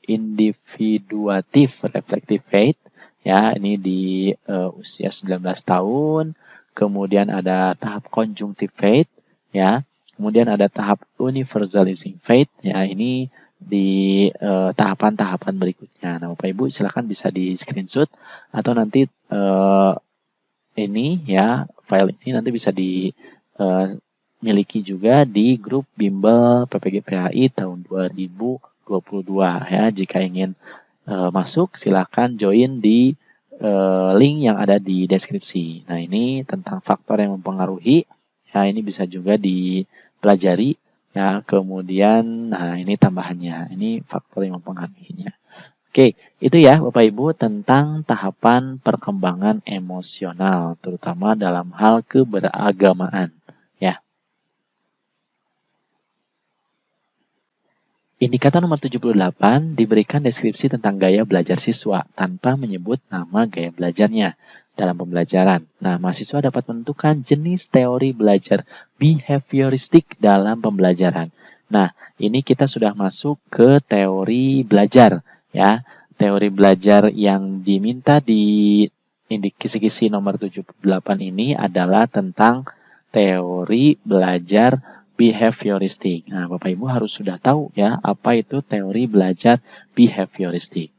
individuative reflective faith ya, ini di usia 19 tahun. Kemudian ada tahap conjunctive faith ya. Kemudian ada tahap universalizing faith ya, ini di tahapan-tahapan berikutnya. Nah, Bapak Ibu silakan bisa di screenshot atau nanti ini ya, file ini nanti bisa dimiliki juga di grup Bimbel PPG PHI tahun 2022 ya. Jika ingin masuk silakan join di link yang ada di deskripsi. Nah, ini tentang faktor yang mempengaruhi. Ya, ini bisa juga dipelajari. Ya, kemudian, nah ini tambahannya. Ini faktor yang mempengaruhinya. Oke, itu ya Bapak Ibu tentang tahapan perkembangan emosional, terutama dalam hal keberagamaan. Ya. Indikator nomor 78 diberikan deskripsi tentang gaya belajar siswa tanpa menyebut nama gaya belajarnya dalam pembelajaran. Nah, mahasiswa dapat menentukan jenis teori belajar behavioristik dalam pembelajaran. Nah, ini kita sudah masuk ke teori belajar ya. Teori belajar yang diminta di kisi-kisi nomor 78 ini adalah tentang teori belajar behavioristik. Nah, Bapak Ibu harus sudah tahu ya apa itu teori belajar behavioristik.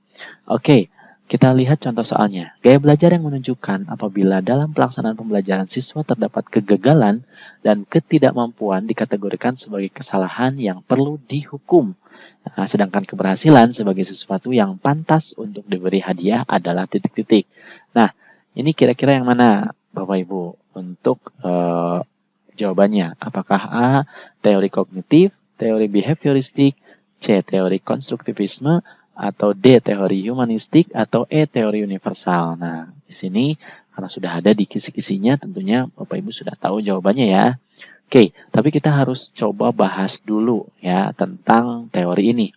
Oke, kita lihat contoh soalnya. Gaya belajar yang menunjukkan apabila dalam pelaksanaan pembelajaran siswa terdapat kegagalan dan ketidakmampuan dikategorikan sebagai kesalahan yang perlu dihukum. Nah, sedangkan keberhasilan sebagai sesuatu yang pantas untuk diberi hadiah adalah titik-titik. Nah, ini kira-kira yang mana Bapak Ibu untuk jawabannya? Apakah A, teori kognitif, teori behavioristik, C, teori konstruktivisme, atau D, teori humanistik, atau E, teori universal? Nah, di sini karena sudah ada di kisi-kisinya, tentunya Bapak Ibu sudah tahu jawabannya ya. Oke, tapi kita harus coba bahas dulu ya tentang teori ini.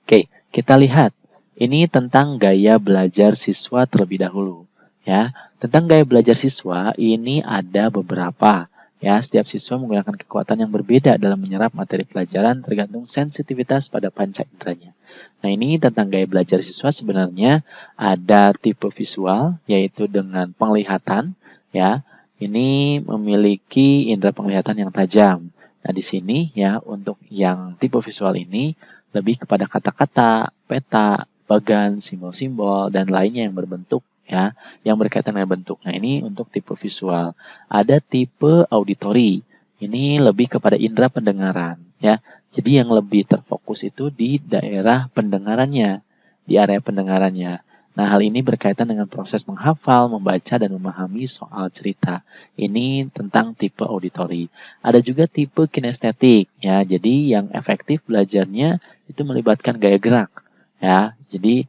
Oke, kita lihat. Ini tentang gaya belajar siswa terlebih dahulu. Ya, tentang gaya belajar siswa ini ada beberapa. Ya, setiap siswa menggunakan kekuatan yang berbeda dalam menyerap materi pelajaran tergantung sensitivitas pada panca inderanya. Nah, ini tentang gaya belajar siswa sebenarnya ada tipe visual, yaitu dengan penglihatan. Ya, ini memiliki indera penglihatan yang tajam. Nah, di sini ya untuk yang tipe visual ini lebih kepada kata-kata, peta, bagan, simbol-simbol dan lainnya yang berbentuk ya, yang berkaitan dengan bentuk. Nah, ini untuk tipe visual. Ada tipe auditori. Ini lebih kepada indera pendengaran ya. Jadi yang lebih terfokus itu di daerah pendengarannya, di area pendengarannya. Nah, hal ini berkaitan dengan proses menghafal, membaca, dan memahami soal cerita. Ini tentang tipe auditori. Ada juga tipe kinestetik, ya. Jadi yang efektif belajarnya itu melibatkan gaya gerak, ya. Jadi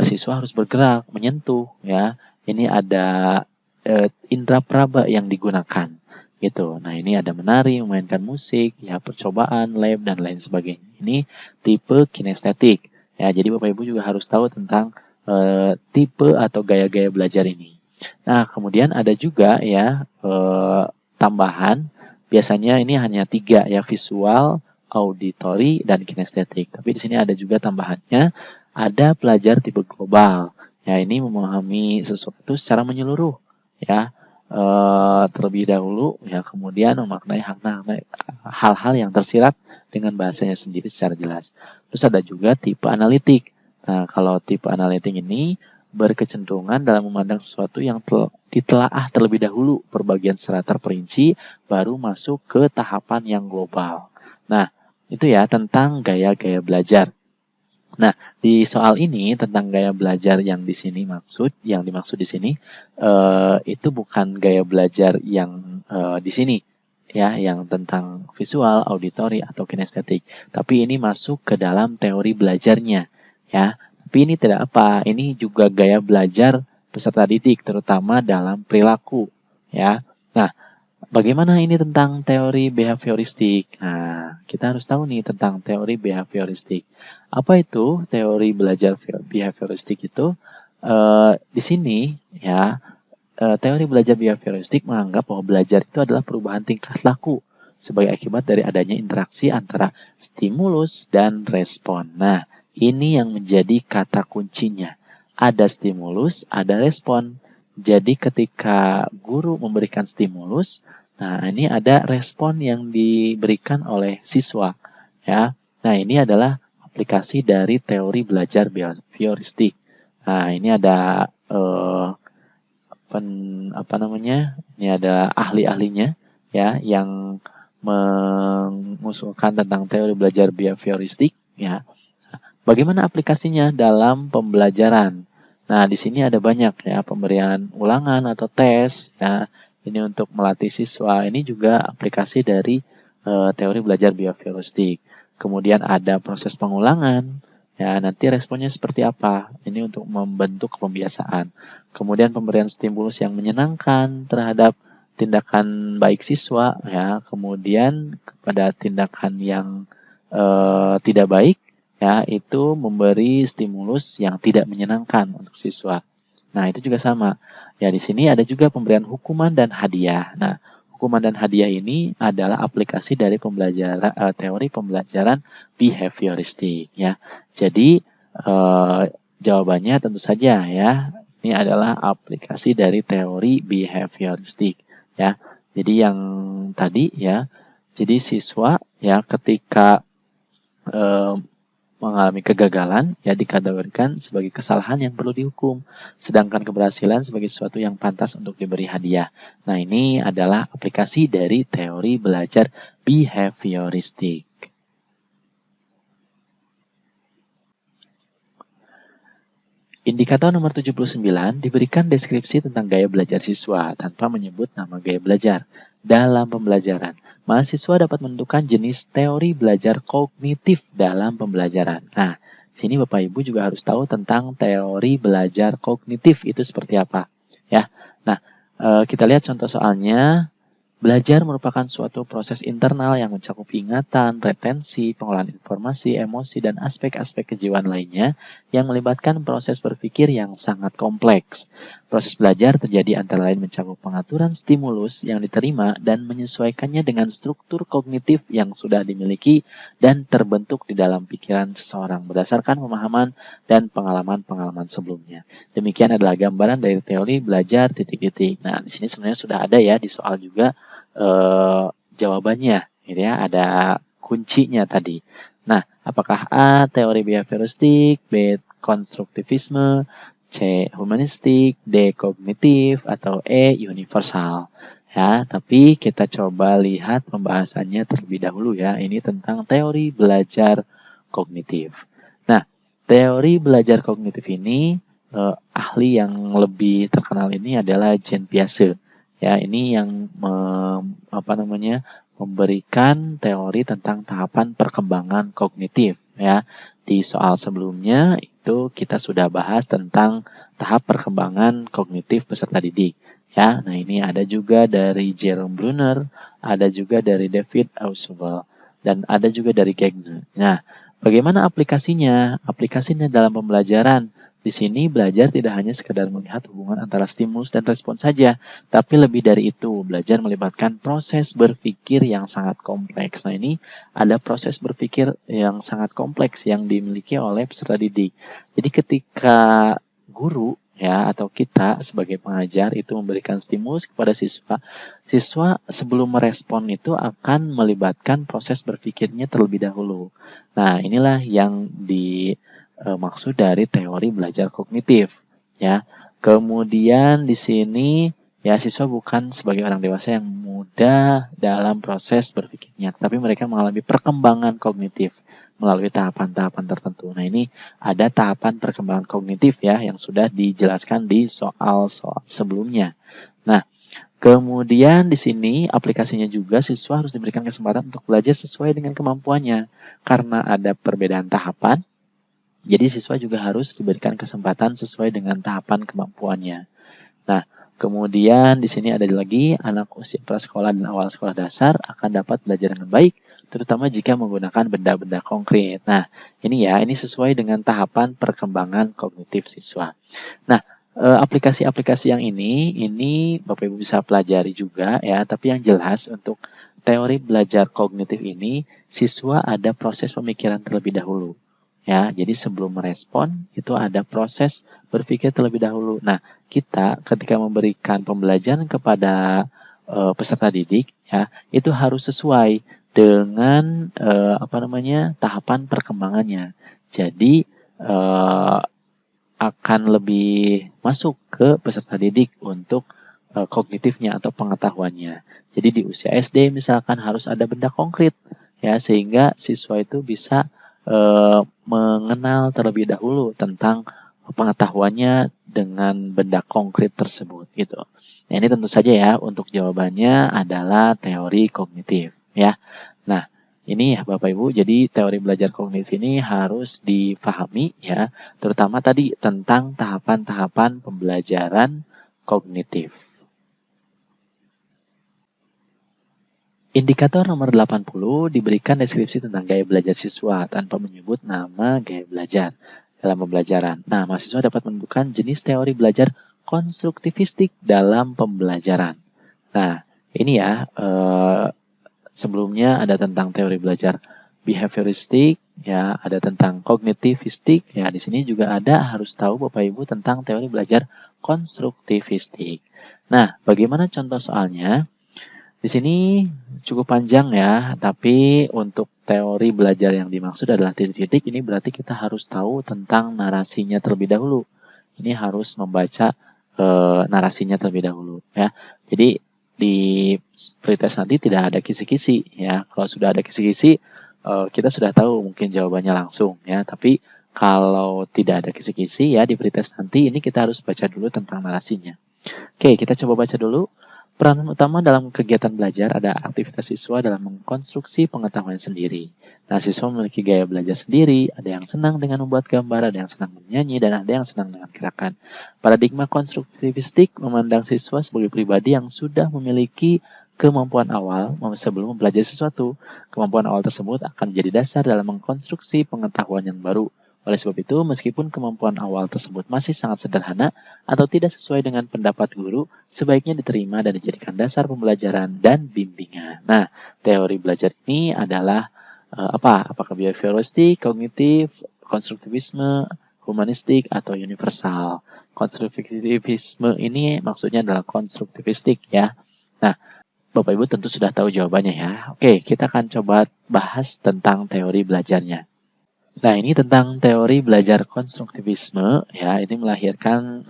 siswa harus bergerak, menyentuh, ya. Ini ada indera peraba yang digunakan, gitu. Nah, ini ada menari, memainkan musik, ya, percobaan, lab, dan lain sebagainya. Ini tipe kinestetik. Ya, jadi Bapak Ibu juga harus tahu tentang tipe atau gaya-gaya belajar ini. Nah, kemudian ada juga ya tambahan. Biasanya ini hanya 3 ya, visual, auditori, dan kinestetik. Tapi di sini ada juga tambahannya, ada pelajar tipe global. Ya, ini memahami sesuatu secara menyeluruh. Ya, terlebih dahulu ya, kemudian memaknai hal-hal yang tersirat dengan bahasanya sendiri secara jelas. Terus ada juga tipe analitik. Nah, kalau tipe analitik ini berkecenderungan dalam memandang sesuatu yang ditelaah terlebih dahulu perbagian secara terperinci, baru masuk ke tahapan yang global. Nah, itu ya tentang gaya-gaya belajar. Nah, di soal ini tentang gaya belajar yang dimaksud di sini itu bukan gaya belajar yang di sini ya, yang tentang visual, auditori atau kinestetik, tapi ini masuk ke dalam teori belajarnya ya. Tapi ini tidak apa, ini juga gaya belajar peserta didik terutama dalam perilaku ya. Nah, bagaimana ini tentang teori behavioristik? Nah, kita harus tahu nih tentang teori behavioristik. Apa itu teori belajar behavioristik itu? Di sini ya, teori belajar behavioristik menganggap bahwa belajar itu adalah perubahan tingkah laku sebagai akibat dari adanya interaksi antara stimulus dan respon. Nah, ini yang menjadi kata kuncinya. Ada stimulus, ada respon. Jadi ketika guru memberikan stimulus, nah ini ada respon yang diberikan oleh siswa. Ya, nah ini adalah aplikasi dari teori belajar behavioristik. Nah ini ada ini ada ahli-ahlinya ya yang mengusulkan tentang teori belajar behavioristik ya. Bagaimana aplikasinya dalam pembelajaran? Nah, di sini ada banyak ya, pemberian ulangan atau tes ya. Ini untuk melatih siswa. Ini juga aplikasi dari teori belajar behavioristik. Kemudian ada proses pengulangan. Ya, nanti responnya seperti apa? Ini untuk membentuk pembiasaan. Kemudian pemberian stimulus yang menyenangkan terhadap tindakan baik siswa ya. Kemudian kepada tindakan yang tidak baik ya, itu memberi stimulus yang tidak menyenangkan untuk siswa. Nah, itu juga sama. Ya, di sini ada juga pemberian hukuman dan hadiah. Nah, hukuman dan hadiah ini adalah aplikasi dari teori pembelajaran behavioristik ya. Jadi jawabannya tentu saja ya, ini adalah aplikasi dari teori behavioristik ya. Jadi yang tadi ya, jadi siswa ya ketika mengalami kegagalan ya dikategorikan sebagai kesalahan yang perlu dihukum, sedangkan keberhasilan sebagai sesuatu yang pantas untuk diberi hadiah. Nah, ini adalah aplikasi dari teori belajar behavioristik. Indikator nomor 79 diberikan deskripsi tentang gaya belajar siswa tanpa menyebut nama gaya belajar. Dalam pembelajaran, mahasiswa dapat menentukan jenis teori belajar kognitif dalam pembelajaran. Nah, sini Bapak Ibu juga harus tahu tentang teori belajar kognitif itu seperti apa. Ya, nah kita lihat contoh soalnya. Belajar merupakan suatu proses internal yang mencakup ingatan, retensi, pengolahan informasi, emosi, dan aspek-aspek kejiwaan lainnya yang melibatkan proses berpikir yang sangat kompleks. Proses belajar terjadi antara lain mencakup pengaturan stimulus yang diterima dan menyesuaikannya dengan struktur kognitif yang sudah dimiliki dan terbentuk di dalam pikiran seseorang berdasarkan pemahaman dan pengalaman-pengalaman sebelumnya. Demikian adalah gambaran dari teori belajar titik-titik. Nah, di sini sebenarnya sudah ada ya di soal juga jawabannya, gitu ya, ada kuncinya tadi. Nah, apakah A. teori behavioristik, B. konstruktivisme, C. humanistik, D. kognitif, atau E. universal? Ya, tapi kita coba lihat pembahasannya terlebih dahulu ya. Ini tentang teori belajar kognitif. Nah, teori belajar kognitif ini ahli yang lebih terkenal ini adalah Jean Piaget. Ya, ini yang memberikan teori tentang tahapan perkembangan kognitif ya. Di soal sebelumnya itu kita sudah bahas tentang tahap perkembangan kognitif peserta didik ya. Nah, ini ada juga dari Jerome Bruner, ada juga dari David Ausubel, dan ada juga dari Gagné. Nah, bagaimana aplikasinya? Aplikasinya dalam pembelajaran. Di sini belajar tidak hanya sekedar melihat hubungan antara stimulus dan respon saja, tapi lebih dari itu, belajar melibatkan proses berpikir yang sangat kompleks. Nah, ini ada proses berpikir yang sangat kompleks yang dimiliki oleh peserta didik. Jadi ketika guru ya atau kita sebagai pengajar itu memberikan stimulus kepada siswa, siswa sebelum merespon itu akan melibatkan proses berpikirnya terlebih dahulu. Nah, inilah yang dimaksud dari teori belajar kognitif ya. Kemudian di sini ya siswa bukan sebagai orang dewasa yang mudah dalam proses berpikirnya, tapi mereka mengalami perkembangan kognitif melalui tahapan-tahapan tertentu. Nah, ini ada tahapan perkembangan kognitif ya yang sudah dijelaskan di soal-soal sebelumnya. Nah, kemudian di sini aplikasinya juga siswa harus diberikan kesempatan untuk belajar sesuai dengan kemampuannya. Karena ada perbedaan tahapan, jadi siswa juga harus diberikan kesempatan sesuai dengan tahapan kemampuannya. Nah, kemudian di sini ada lagi anak usia prasekolah dan awal sekolah dasar akan dapat belajar dengan baik, terutama jika menggunakan benda-benda konkret. Nah, ini sesuai dengan tahapan perkembangan kognitif siswa. Nah, aplikasi-aplikasi yang ini Bapak Ibu bisa pelajari juga ya, tapi yang jelas untuk teori belajar kognitif ini, siswa ada proses pemikiran terlebih dahulu. Ya, jadi sebelum merespon itu ada proses berpikir terlebih dahulu. Nah, kita ketika memberikan pembelajaran kepada peserta didik ya, itu harus sesuai dengan tahapan perkembangannya. Jadi akan lebih masuk ke peserta didik untuk kognitifnya atau pengetahuannya. Jadi di usia SD misalkan harus ada benda konkret ya, sehingga siswa itu bisa mengenal terlebih dahulu tentang pengetahuannya dengan benda konkret tersebut gitu. Nah, ini tentu saja ya untuk jawabannya adalah teori kognitif ya. Nah, ini ya Bapak Ibu, jadi teori belajar kognitif ini harus difahami ya, terutama tadi tentang tahapan-tahapan pembelajaran kognitif. Indikator nomor 80 diberikan deskripsi tentang gaya belajar siswa tanpa menyebut nama gaya belajar dalam pembelajaran. Nah, mahasiswa dapat menentukan jenis teori belajar konstruktivistik dalam pembelajaran. Nah, ini ya, sebelumnya ada tentang teori belajar behavioristik, ya, ada tentang kognitivistik, ya, di sini juga ada harus tahu Bapak Ibu tentang teori belajar konstruktivistik. Nah, bagaimana contoh soalnya? Di sini cukup panjang ya, tapi untuk teori belajar yang dimaksud adalah titik-titik, ini berarti kita harus tahu tentang narasinya terlebih dahulu. Ini harus membaca narasinya terlebih dahulu ya. Jadi di pretest nanti tidak ada kisi-kisi ya. Kalau sudah ada kisi-kisi, kita sudah tahu mungkin jawabannya langsung ya. Tapi kalau tidak ada kisi-kisi ya di pretest nanti, ini kita harus baca dulu tentang narasinya. Oke, kita coba baca dulu. Peran utama dalam kegiatan belajar ada aktivitas siswa dalam mengkonstruksi pengetahuan sendiri. Nah, siswa memiliki gaya belajar sendiri, ada yang senang dengan membuat gambar, ada yang senang menyanyi, dan ada yang senang dengan gerakan. Paradigma konstruktivistik memandang siswa sebagai pribadi yang sudah memiliki kemampuan awal sebelum mempelajari sesuatu. Kemampuan awal tersebut akan menjadi dasar dalam mengkonstruksi pengetahuan yang baru. Oleh sebab itu, meskipun kemampuan awal tersebut masih sangat sederhana atau tidak sesuai dengan pendapat guru, sebaiknya diterima dan dijadikan dasar pembelajaran dan bimbingan. Nah, teori belajar ini adalah apa? Apakah behavioristik, kognitif, konstruktivisme, humanistik, atau universal? Konstruktivisme ini maksudnya adalah konstruktivistik ya. Nah, Bapak Ibu tentu sudah tahu jawabannya ya. Oke, kita akan coba bahas tentang teori belajarnya. Nah, ini tentang teori belajar konstruktivisme ya. Ini melahirkan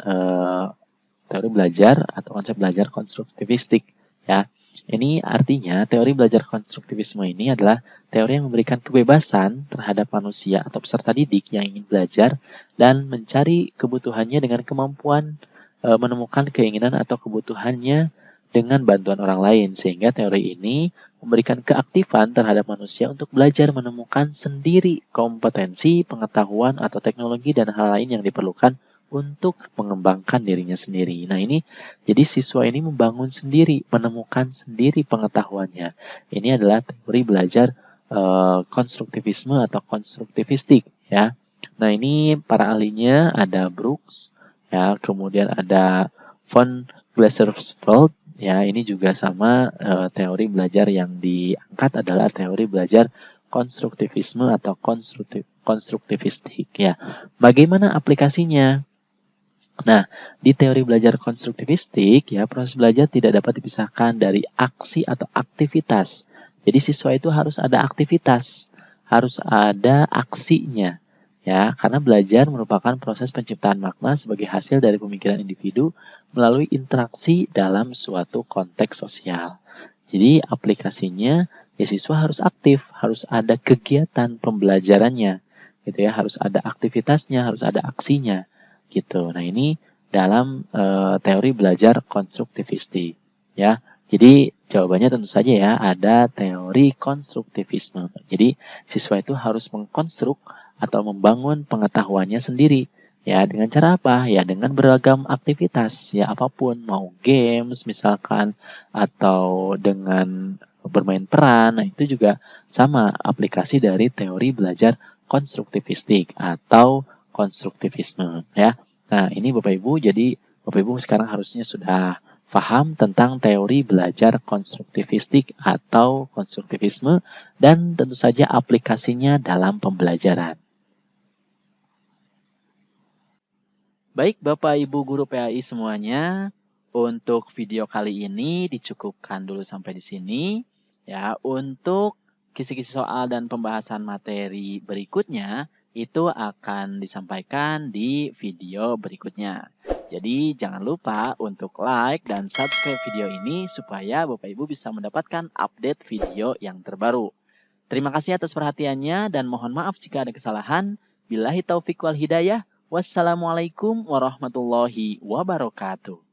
teori belajar atau konsep belajar konstruktivistik ya. Ini artinya teori belajar konstruktivisme ini adalah teori yang memberikan kebebasan terhadap manusia atau peserta didik yang ingin belajar dan mencari kebutuhannya dengan kemampuan menemukan keinginan atau kebutuhannya dengan bantuan orang lain, sehingga teori ini memberikan keaktifan terhadap manusia untuk belajar menemukan sendiri kompetensi, pengetahuan, atau teknologi dan hal lain yang diperlukan untuk mengembangkan dirinya sendiri. Nah, ini jadi siswa ini membangun sendiri, menemukan sendiri pengetahuannya. Ini adalah teori belajar konstruktivisme atau konstruktivistik ya. Nah, ini para ahlinya ada Brooks ya, kemudian ada von Glasersfeld. Ya, ini juga sama teori belajar yang diangkat adalah teori belajar konstruktivisme atau konstruktivistik ya. Bagaimana aplikasinya? Nah, di teori belajar konstruktivistik ya, proses belajar tidak dapat dipisahkan dari aksi atau aktivitas. Jadi siswa itu harus ada aktivitas, harus ada aksinya. Ya, karena belajar merupakan proses penciptaan makna sebagai hasil dari pemikiran individu melalui interaksi dalam suatu konteks sosial. Jadi aplikasinya ya siswa harus aktif, harus ada kegiatan pembelajarannya, gitu ya, harus ada aktivitasnya, harus ada aksinya, gitu. Nah, ini dalam teori belajar konstruktivistik, ya. Jadi jawabannya tentu saja ya, ada teori konstruktivisme. Jadi siswa itu harus mengkonstruk atau membangun pengetahuannya sendiri. Ya, dengan cara apa? Ya, dengan beragam aktivitas. Ya, apapun. Mau games misalkan, atau dengan bermain peran. Nah, itu juga sama aplikasi dari teori belajar konstruktivistik atau konstruktivisme. Ya. Nah, ini Bapak Ibu, jadi Bapak Ibu sekarang harusnya sudah paham tentang teori belajar konstruktivistik atau konstruktivisme dan tentu saja aplikasinya dalam pembelajaran. Baik Bapak Ibu Guru PAI semuanya, untuk video kali ini dicukupkan dulu sampai di sini. Ya, untuk kisi-kisi soal dan pembahasan materi berikutnya itu akan disampaikan di video berikutnya. Jadi jangan lupa untuk like dan subscribe video ini supaya Bapak Ibu bisa mendapatkan update video yang terbaru. Terima kasih atas perhatiannya dan mohon maaf jika ada kesalahan. Billahi taufiq wal hidayah. Wassalamualaikum warahmatullahi wabarakatuh.